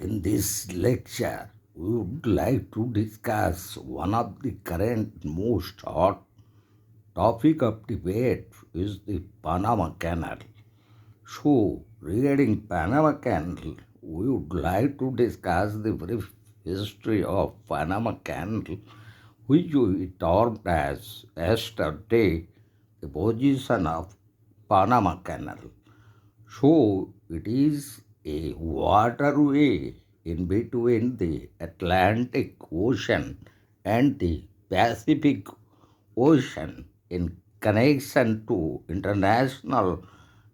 In this lecture, we would like to discuss one of the current most hot topic of debate is the Panama Canal. So, regarding Panama Canal, we would like to discuss the brief history of Panama Canal, which we termed as yesterday the position of Panama Canal. So it is a waterway in between the Atlantic Ocean and the Pacific Ocean in connection to international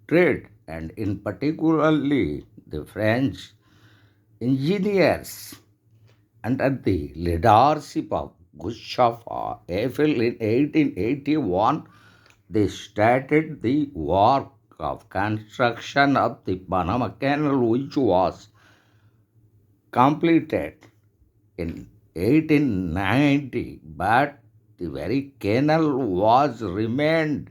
trade and in particularly the French engineers under the leadership of Gustave Eiffel in 1881, they started the work of construction of the Panama Canal, which was completed in 1890. But the very canal was remained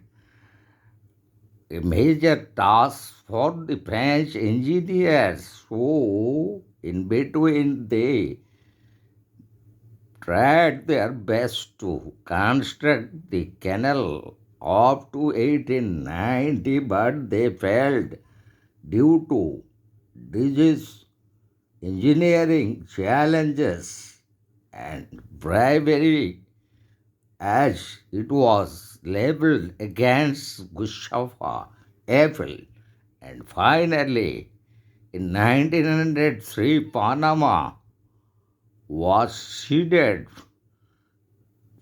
a major task for the French engineers. So, in between, they tried their best to construct the canal up to 1890, but they failed due to disease, engineering challenges, and bribery, as it was labeled against Gustave Eiffel. And finally, in 1903, Panama was ceded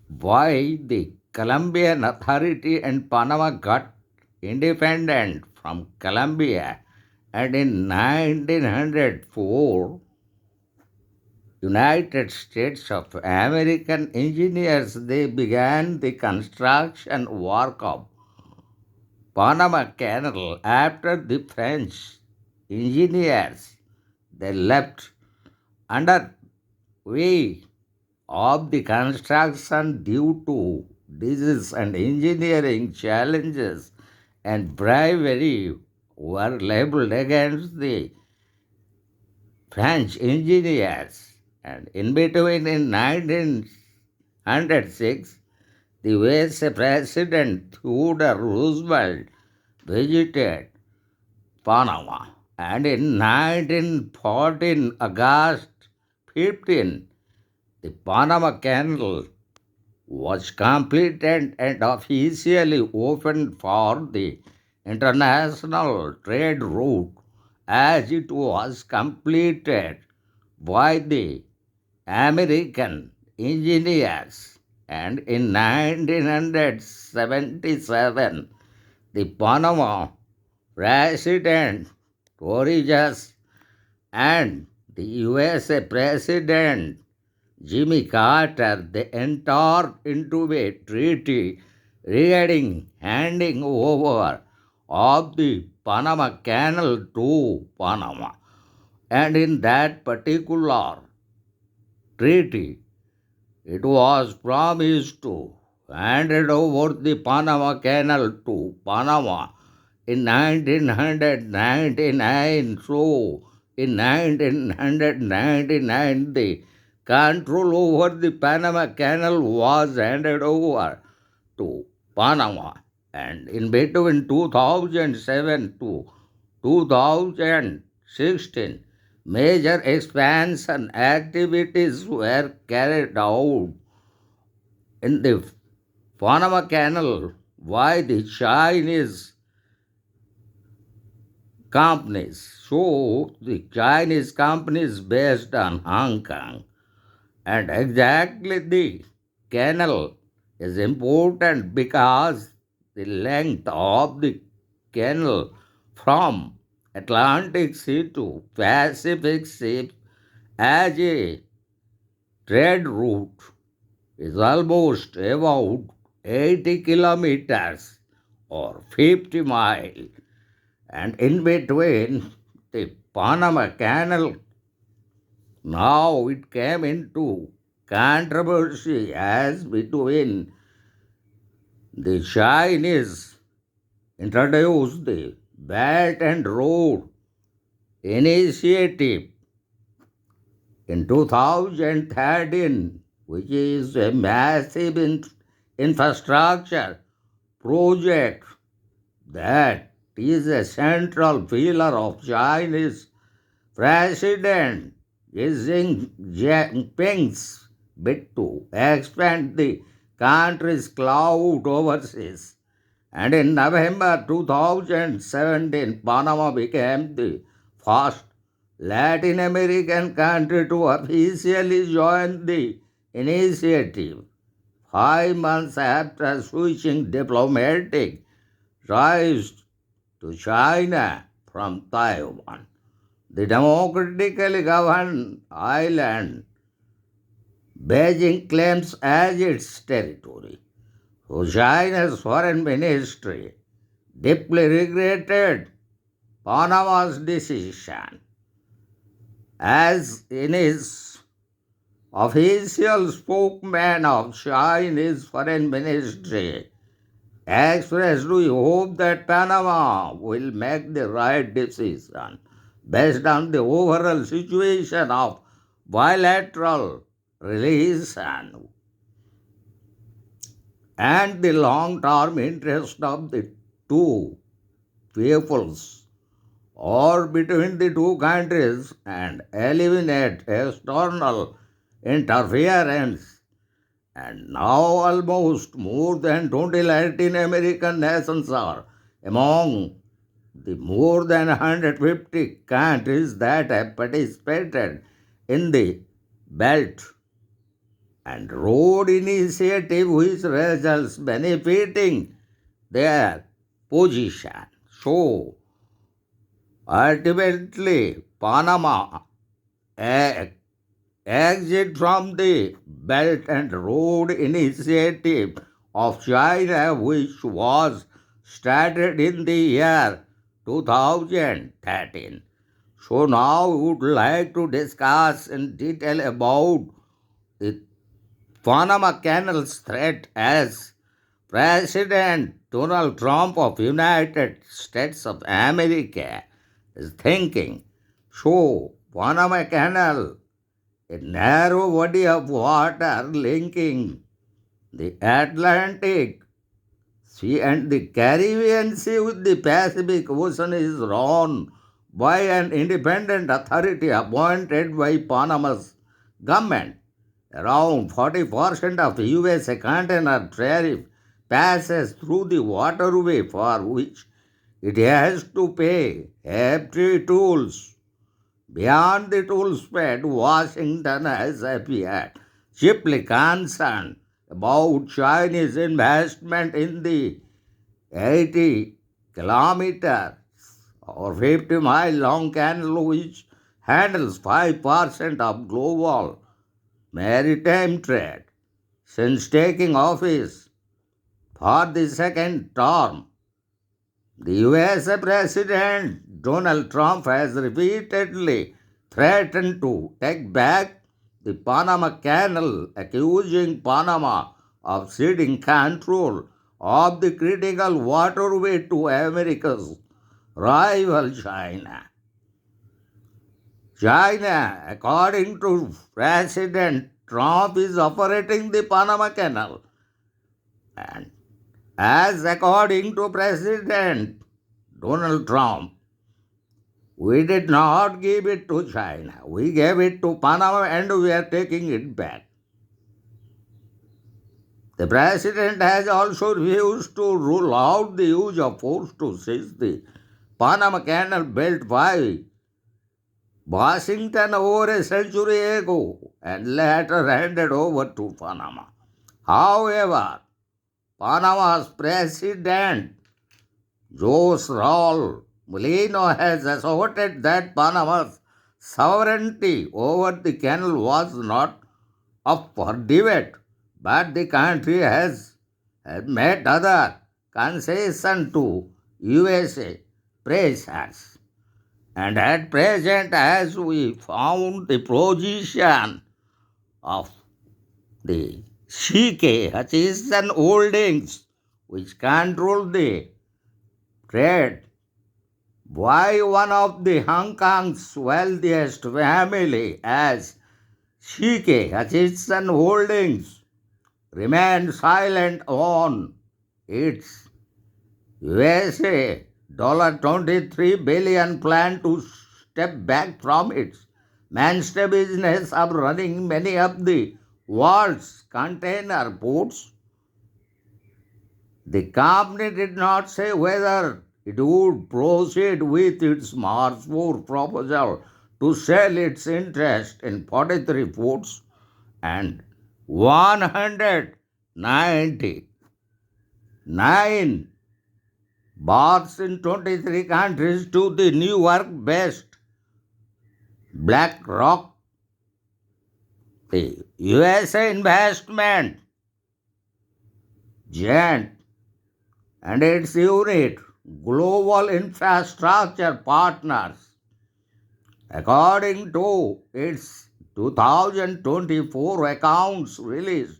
by the Colombian Authority and Panama got independent from Colombia. And in 1904, United States of American engineers they began the construction work of Panama Canal after the French engineers they left under way of the construction due to disease and engineering challenges and bribery were labeled against the French engineers. And in between, in 1906, the US President Theodore Roosevelt visited Panama. And in 1914, August 15, the Panama Canal was completed and officially opened for the international trade route as it was completed by the American engineers. And in 1977, the Panama President Torrijos and the USA President Jimmy Carter, they entered into a treaty regarding handing over of the Panama Canal to Panama. And in that particular treaty, it was promised to hand over the Panama Canal to Panama in 1999. So, in 1999, the control over the Panama Canal was handed over to Panama. And in between 2007 to 2016, major expansion activities were carried out in the Panama Canal by the Chinese companies. So, the Chinese companies based on Hong Kong. And exactly the canal is important because the length of the canal from Atlantic Sea to Pacific Sea as a trade route is almost about 80 kilometers or 50 miles. And in between the Panama Canal, now it came into controversy as between the Chinese introduced the Belt and Road Initiative In 2013, which is a massive infrastructure project that is a central pillar of Chinese President Xi Jinping's bid to expand the country's cloud overseas. And in November 2017, Panama became the first Latin American country to officially join the initiative, 5 months after switching diplomatic ties to China from Taiwan. The democratically governed island Beijing claims as its territory. So China's foreign ministry deeply regretted Panama's decision, as in his official spokesman of Chinese foreign ministry expressed we hope that Panama will make the right decision based on the overall situation of bilateral relation and the long-term interest of the two peoples or between the two countries and eliminate external interference. And now almost more than 20 Latin American nations are among the more than 150 countries that have participated in the Belt and Road Initiative, which results benefiting their position. So, ultimately, Panama exit from the Belt and Road Initiative of China, which was started in the year 2013. So now we would like to discuss in detail about the Panama Canal's threat as President Donald Trump of United States of America is thinking. So Panama Canal, a narrow body of water linking the Atlantic Sea and the Caribbean Sea with the Pacific Ocean, is run by an independent authority appointed by Panama's government. Around 40% of US container tariff passes through the waterway, for which it has to pay hefty tolls. Beyond the tolls paid, Washington has appeared chiefly concerned about Chinese investment in the 80 kilometers or 50-mile long canal, which handles 5% of global maritime trade. Since taking office for the second term, the US President Donald Trump has repeatedly threatened to take back the Panama Canal, accusing Panama of ceding control of the critical waterway to America's rival China. China, according to President Trump, is operating the Panama Canal. And as according to President Donald Trump, we did not give it to China. We gave it to Panama and we are taking it back. The President has also refused to rule out the use of force to seize the Panama Canal built by Washington over a century ago and later handed over to Panama. However, Panama's President Jose Raul Mulino has asserted that Panama's sovereignty over the canal was not up for debate, but the country has made other concessions to USA pressures. And at present, as we found the position of the CK Hutchinson holdings, which control the trade by one of the Hong Kong's wealthiest family, as CK Hutchinson Holdings remained silent on its USA $23 billion plan to step back from its mainstay business of running many of the world's container ports. The company did not say whether it would proceed with its March 4 proposal to sell its interest in 43 ports and 199 bars in 23 countries to the New York based Black Rock, the USA investment giant, and its unit, Global Infrastructure Partners. According to its 2024 accounts released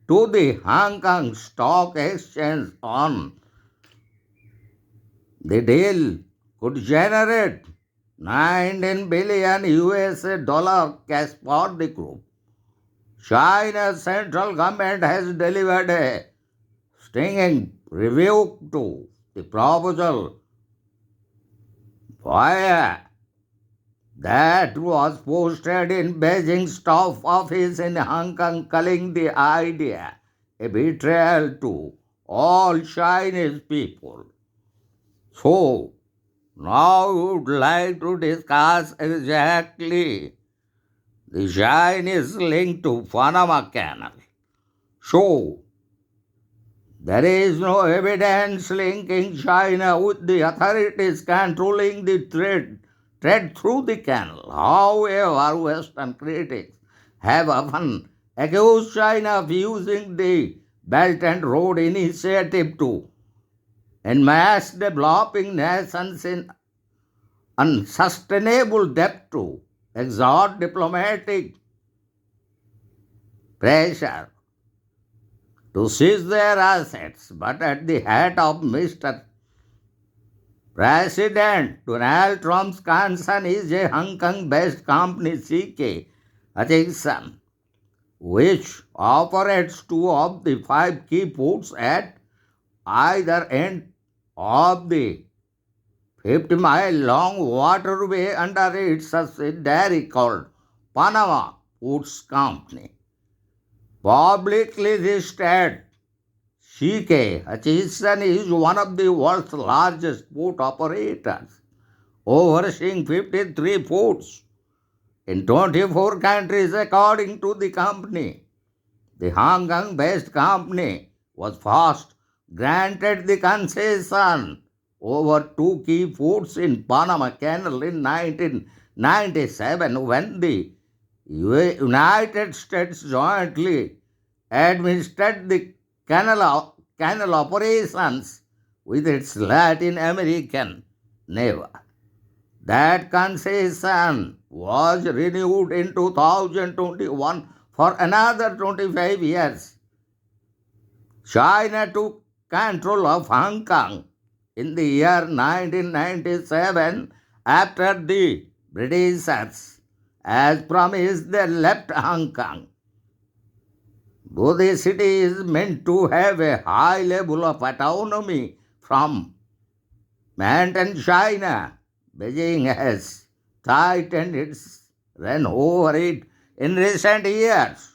to the Hong Kong Stock Exchange on the deal could generate 19 billion USA dollar cash for the group. China's central government has delivered a stinging rebuke to the proposal via that was posted in Beijing's staff office in Hong Kong, calling the idea a betrayal to all Chinese people. So, now we would like to discuss exactly the Chinese link to Panama Canal. So, there is no evidence linking China with the authorities controlling the trade through the canal. However, Western critics have often accused China of using the Belt and Road Initiative to enmass developing nations in unsustainable debt to exert diplomatic pressure to seize their assets, but at the head of Mr. President Donald Trump's concern is a Hong Kong-based company, CK Hutchinson, which operates two of the five key ports at either end of the 50-mile-long waterway under its subsidiary called Panama Ports Company. Publicly listed, CK Hutchinson is one of the world's largest port operators, overseeing 53 ports in 24 countries according to the company. The Hong Kong-based company was first granted the concession over two key ports in Panama Canal in 1997 when the United States jointly administered the canal operations with its Latin American neighbor. That concession was renewed in 2021 for another 25 years. China took control of Hong Kong in the year 1997 after the Britishers, as promised, they left Hong Kong. Though the city is meant to have a high level of autonomy from mainland China, Beijing has tightened its rein over it in recent years,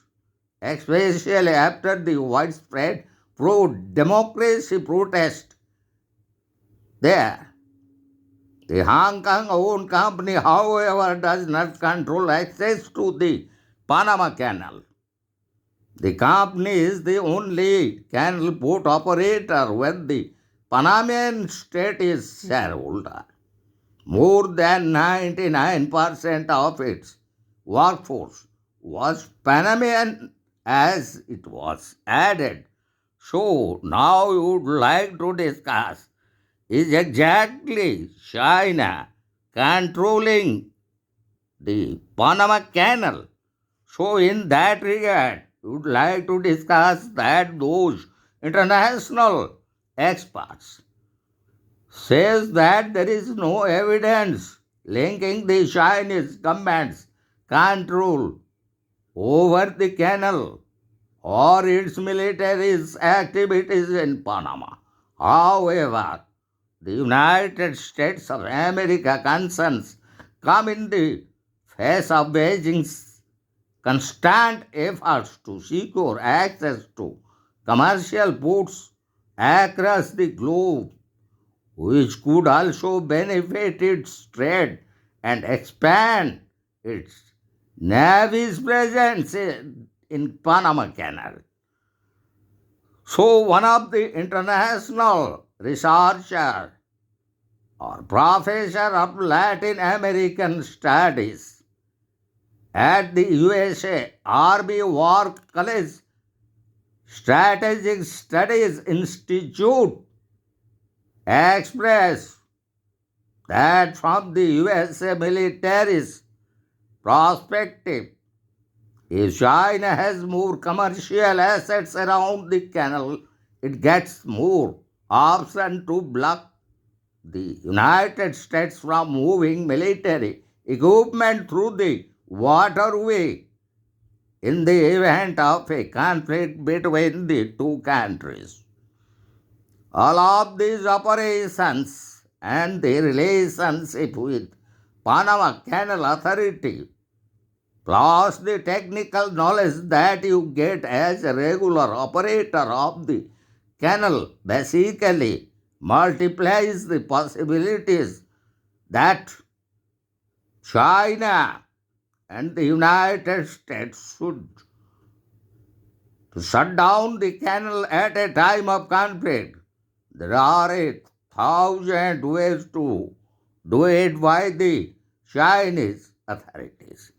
especially after the widespread pro-democracy protest there. The Hong Kong-owned company, however, does not control access to the Panama Canal. The company is the only canal port operator where the Panamanian state is shareholder. More than 99% of its workforce was Panamanian as it was added. So now we would like to discuss is exactly China controlling the Panama Canal. So in that regard, we would like to discuss that those international experts says that there is no evidence linking the Chinese government's control over the canal or its military activities in Panama. However, the United States of America concerns come in the face of Beijing's constant efforts to secure access to commercial ports across the globe, which could also benefit its trade and expand its navy's presence in Panama Canal. So one of the international researcher or professor of Latin American studies at the USA Army War College Strategic Studies Institute expressed that from the USA military's perspective, if China has more commercial assets around the canal, it gets more option to block the United States from moving military equipment through the waterway in the event of a conflict between the two countries. All of these operations and the relationship with Panama Canal Authority plus the technical knowledge that you get as a regular operator of the canal basically multiplies the possibilities that China and the United States should shut down the canal at a time of conflict. There are 1,000 ways to do it by the Chinese authorities.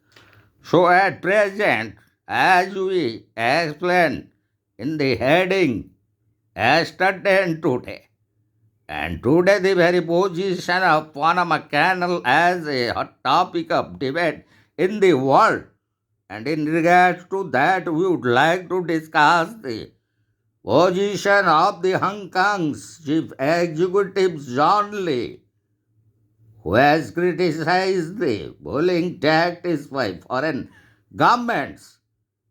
So at present, as we explained in the heading yesterday and today the very position of Panama Canal as a hot topic of debate in the world. And in regards to that, we would like to discuss the position of the Hong Kong's chief executive John Lee, who has criticized the bullying tactics by foreign governments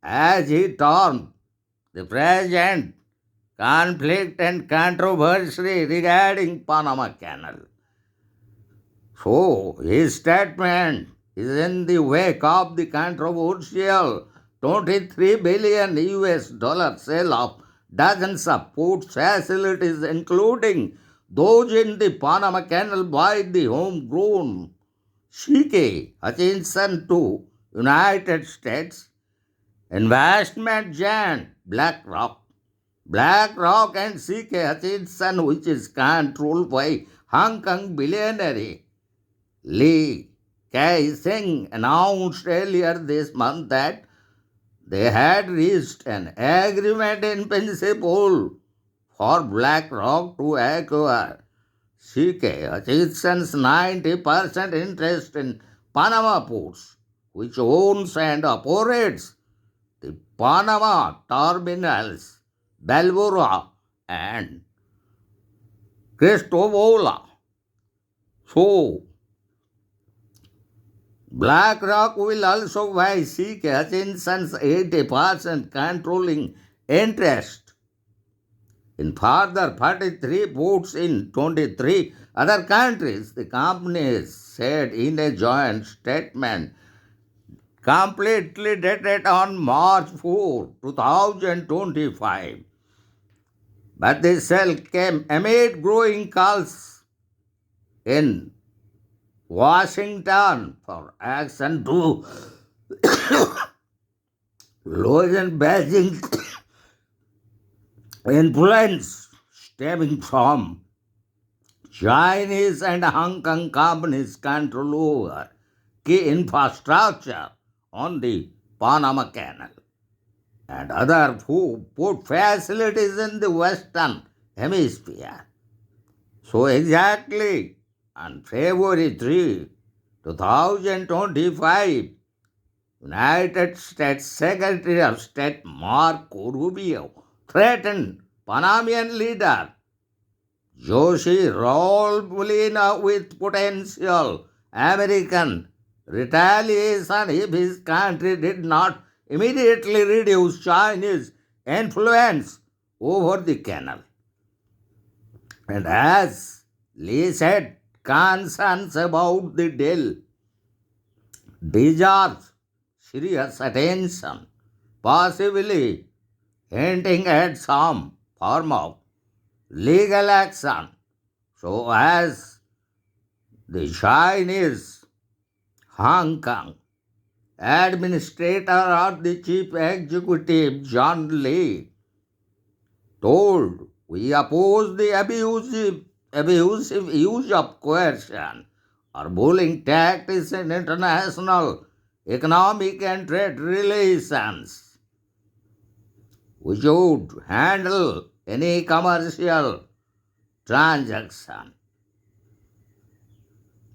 as he termed the present conflict and controversy regarding Panama Canal. So his statement is in the wake of the controversial 23 billion US dollar sale of dozens of port facilities, including those in the Panama Canal by the homegrown CK Hutchinson to United States investment giant BlackRock. BlackRock and CK Hutchinson, which is controlled by Hong Kong billionaire Lee Kai-shing, announced earlier this month that they had reached an agreement in principle for BlackRock to acquire CK Hutchinson's 90% interest in Panama Ports, which owns and operates the Panama terminals, Balboa and Cristobal. So, BlackRock will also buy CK Hutchinson's 80% controlling interest in further 43 ports in 23 other countries, the company said in a joint statement completely dated on March 4, 2025. But the sale came amid growing calls in Washington for action to loosen Beijing's influence stemming from Chinese and Hong Kong companies' control over key infrastructure on the Panama Canal and other port facilities in the Western Hemisphere. So exactly on February 3, 2025, United States Secretary of State Marco Rubio threatened Panamanian leader Jose Raul Molina with potential American retaliation if his country did not immediately reduced Chinese influence over the canal. And as Lee said, concerns about the deal deserves serious attention, possibly hinting at some form of legal action so as the Chinese Hong Kong administrator or the chief executive John Lee told, we oppose the abusive use of coercion or bullying tactics in international economic and trade relations. We should handle any commercial transaction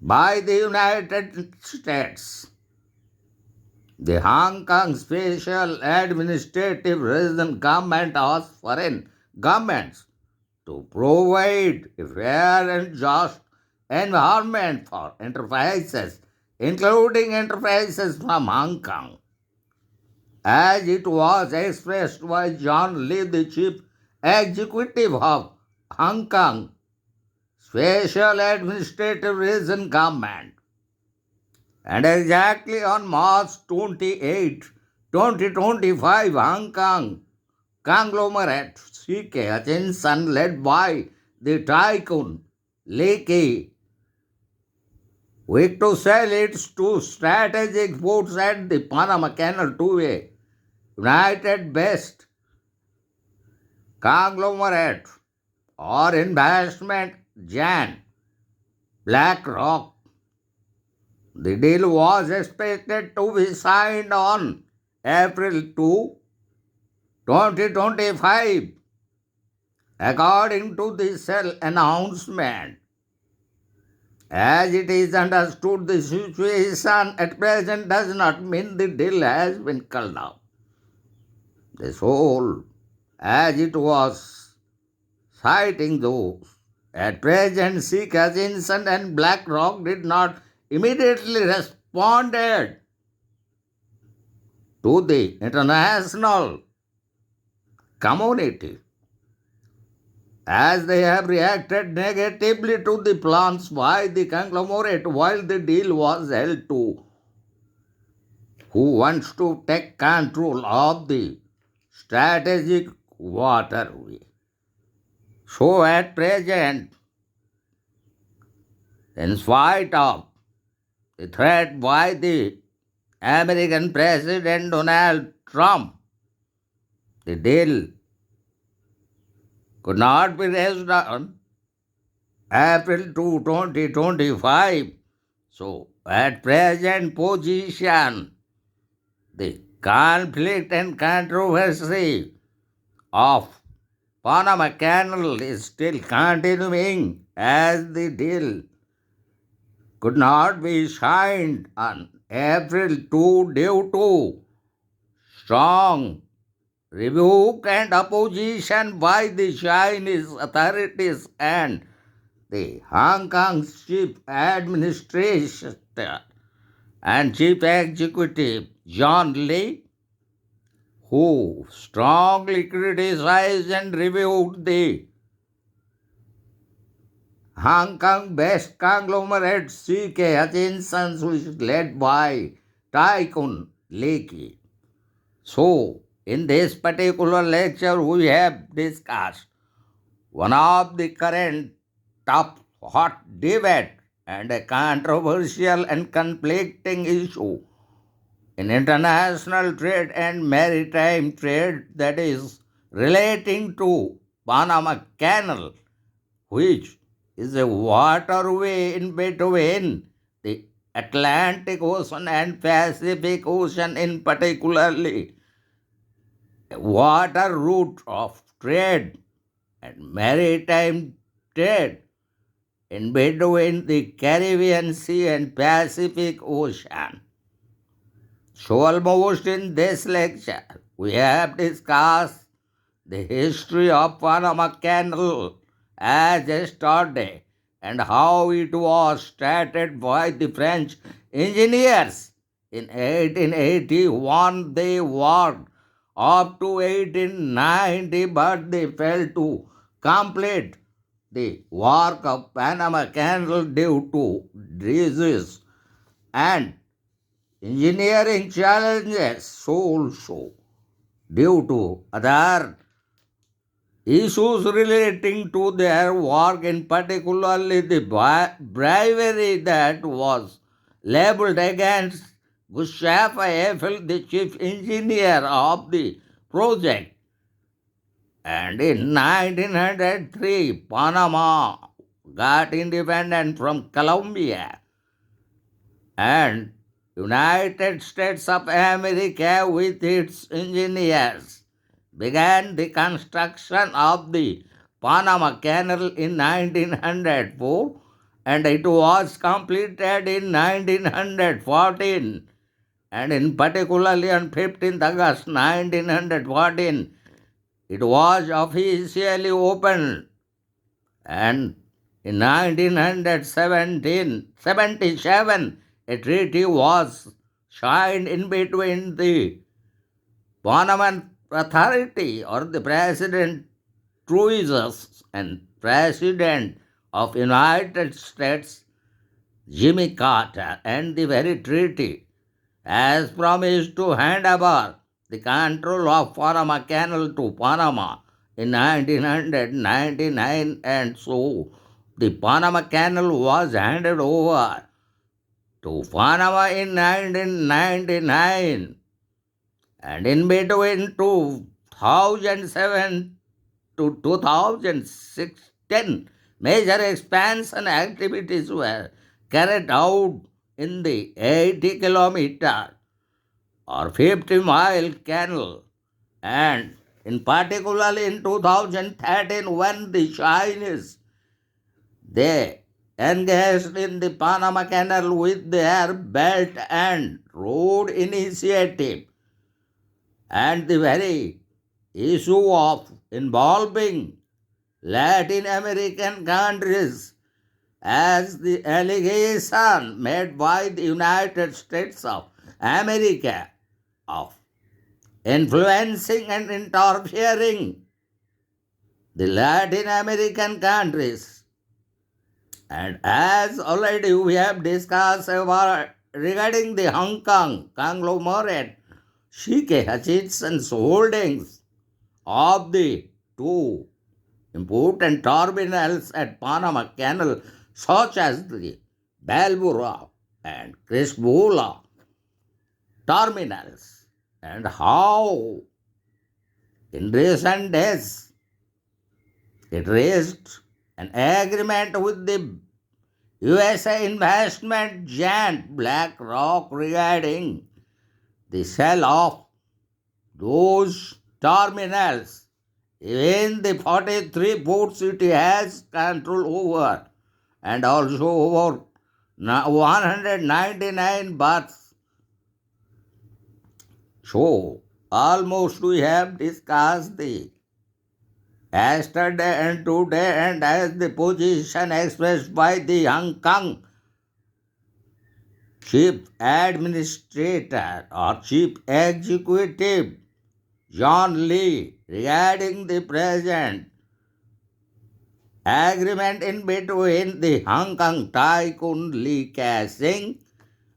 by the United States, the Hong Kong Special Administrative Region government asked foreign governments to provide a fair and just environment for enterprises, including enterprises from Hong Kong, as it was expressed by John Lee, the chief executive of Hong Kong Special Administrative Region government. And exactly on March 28, 2025, Hong Kong conglomerate C.K. Hutchinson, led by the tycoon Leakey, wished to sell its two strategic ports at the Panama Canal to a United-based conglomerate or investment giant BlackRock. The deal was expected to be signed on April 2, 2025, according to the sale announcement. As it is understood, the situation at present does not mean the deal has been called off. The soul, as it was citing those, at present, Sikh Hutchinson and BlackRock did not immediately respond to the international community, as they have reacted negatively to the plans by the conglomerate while the deal was held to who wants to take control of the strategic waterway. So at present, in spite of the threat by the American President Donald Trump, the deal could not be raised on April 2, 2025. So, at present position, the conflict and controversy of Panama Canal is still continuing, as the deal could not be signed on April 2 due to strong rebuke and opposition by the Chinese authorities and the Hong Kong's chief administrator and chief executive John Lee, who strongly criticized and reviewed the Hong Kong-based conglomerate C.K. Hutchinson, which is led by tycoon Leakey. So, in this particular lecture, we have discussed one of the current top hot debate and a controversial and conflicting issue in international trade and maritime trade, that is relating to Panama Canal, which is a waterway in between the Atlantic Ocean and Pacific Ocean, in particularly a water route of trade and maritime trade in between the Caribbean Sea and Pacific Ocean. So almost in this lecture, we have discussed the history of Panama Canal as yesterday and how it was started by the French engineers In 1881, they worked up to 1890, but they failed to complete the work of Panama Canal due to disease and engineering challenges, also due to other issues relating to their work, in particularly the bribery that was labeled against Gustave Eiffel, the chief engineer of the project. And in 1903, Panama got independent from Colombia, and United States of America with its engineers began the construction of the Panama Canal in 1904, and it was completed in 1914, and in particularly on 15th August 1914 it was officially opened, and in 1977 a treaty was signed in between the Panama Authority, or the President Truiz, and President of United States Jimmy Carter, and the very treaty has promised to hand over the control of Panama Canal to Panama in 1999, and so the Panama Canal was handed over to Panama in 1999, and in between 2007 to 2016, major expansion activities were carried out in the 80-kilometer or 50-mile canal, and in particular in 2013, when the Chinese they engaged in the Panama Canal with their Belt and Road Initiative, and the very issue of involving Latin American countries, as the allegation made by the United States of America of influencing and interfering the Latin American countries. And as already we have discussed about regarding the Hong Kong conglomerate, CK Hutchinson's holdings of the two important terminals at Panama Canal, such as the Balbura and Crisbola terminals, and how in recent days it reached an agreement with the USA investment giant Black Rock regarding the sale of those terminals. Even the 43 ports it has control over, and also over 199 berths. So, almost we have discussed the yesterday and today, and as the position expressed by the Hong Kong Chief Administrator or Chief Executive John Lee regarding the present agreement in between the Hong Kong tycoon Lee Ka-shing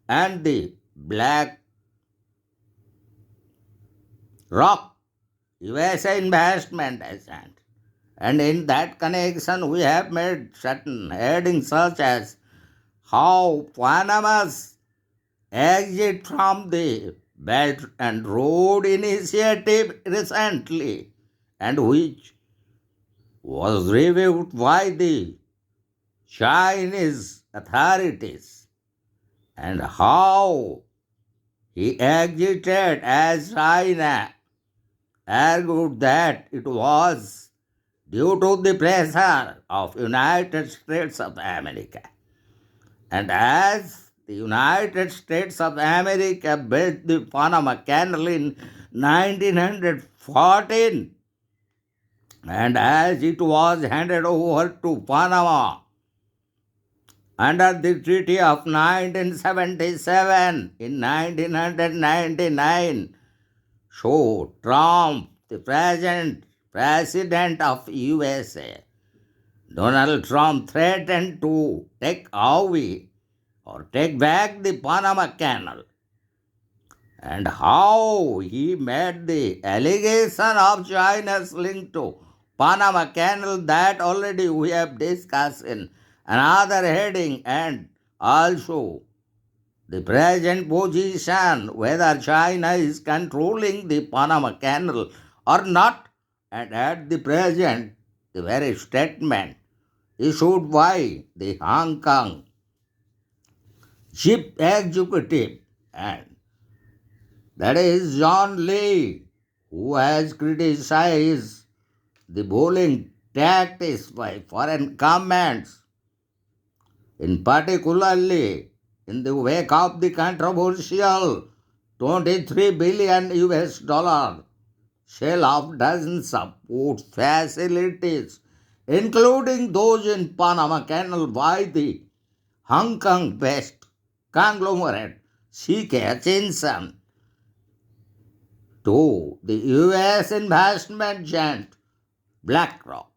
and the Black Rock USA investment agent. And in that connection, we have made certain headings such as how Panama's exit from the Belt and Road Initiative recently, and which was reviewed by the Chinese authorities, and how he exited, as China argued that it was due to the pressure of United States of America. And as the United States of America built the Panama Canal in 1914, and as it was handed over to Panama under the Treaty of 1977 in 1999. So Trump, the present president of USA, Donald Trump threatened to take away or take back the Panama Canal, and how he made the allegation of China's link to Panama Canal that already we have discussed in another heading, and also the present position whether China is controlling the Panama Canal or not, and at the present the very statement issued by the Hong Kong chief executive, and that is John Lee, who has criticized the bullying tactics by foreign governments, in particularly in the wake of the controversial 23 billion US dollar sale of dozens of port facilities, including those in Panama Canal by the Hong Kong-based conglomerate C.K. Hutchinson to the US investment giant BlackRock.